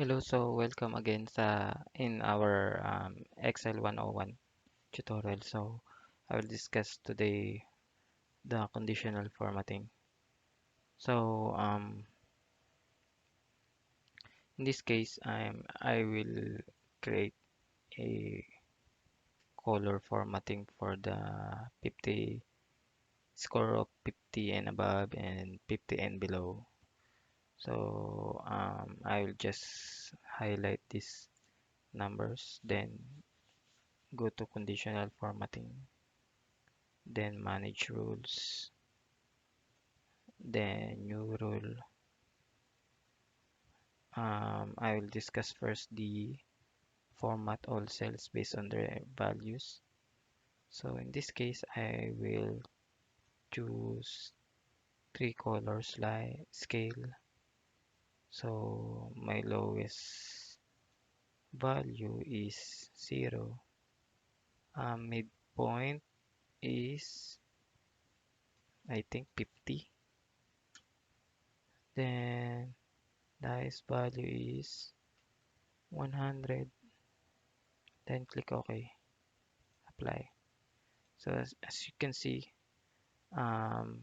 Hello, so welcome again in our Excel 101 tutorial. So I will discuss today the conditional formatting. So in this case, I will create a color formatting for the 50 score of 50 and above and 50 and below. So I will just highlight these numbers, then go to conditional formatting, then manage rules, then new rule. I will discuss first the format all cells based on their values. So in this case, I will choose three colors like scale. So my lowest value is 0. Midpoint is I think 50. Then the highest value is 100. Then click OK, apply. So as you can see, um,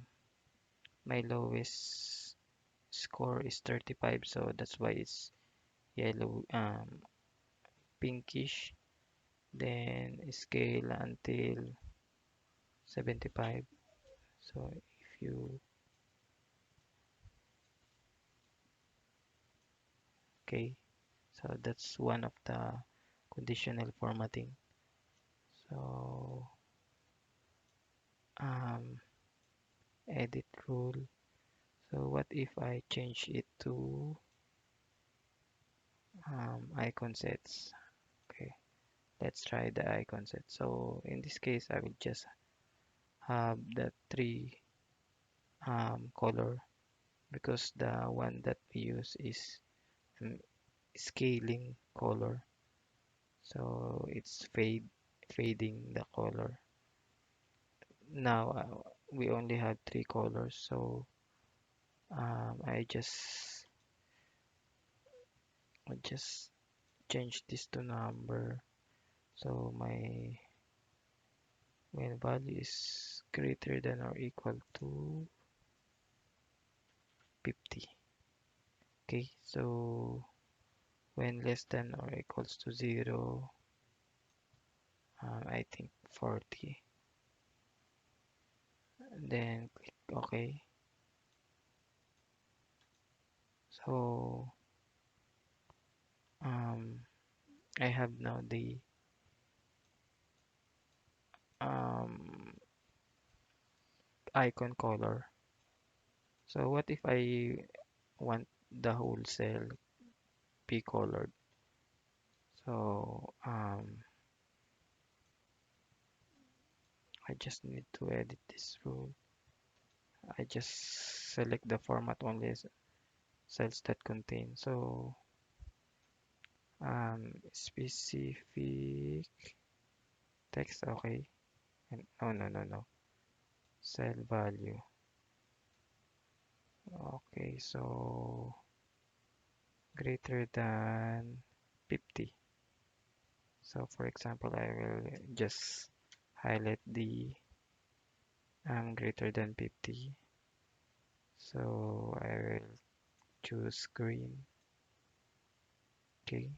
my lowest score is 35, so that's why it's yellow, pinkish. Then scale until 75. So if you okay, so that's one of the conditional formatting. So um, edit rule. So what if I change it to icon sets? Okay, let's try the icon set. So in this case, I will just have the three color because the one that we use is um, scaling color, so it's fading the color. Now we only have three colors, so I just change this to number, so my value is greater than or equal to 50. Okay, so when less than or equals to 0, I think 40. Then click OK. So um, I have now the um, icon color. So what if I want the whole cell be colored? So I just need to edit this rule. I just select the format only as cells that contain. So specific text, okay. And oh, no, cell value. Okay, so greater than 50. So for example, I will just highlight the greater than 50. So I will choose green. Okay,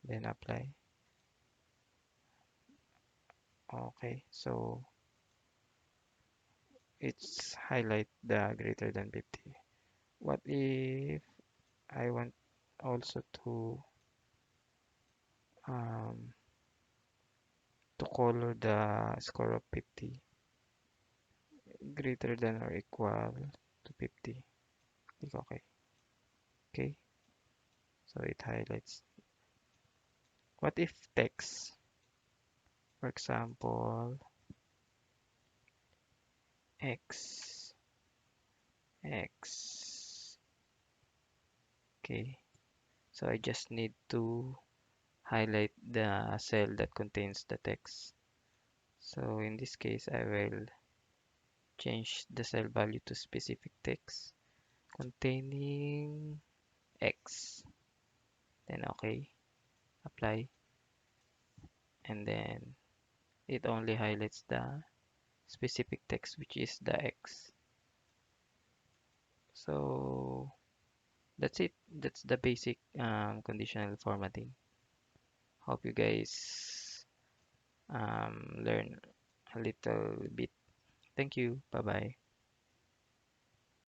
then apply. Okay, so it's highlight the greater than 50. What if I want also um, to color the score of 50 greater than or equal to 50? Click OK. Okay, so it highlights. What if text, for example, X, X. Okay, so I just need to highlight the cell that contains the text. So in this case, I will change the cell value to specific text containing X. then okay, apply, and then it only highlights the specific text, which is the X. So that's it. That's the basic conditional formatting. Hope you guys learn a little bit. Thank you. Bye bye.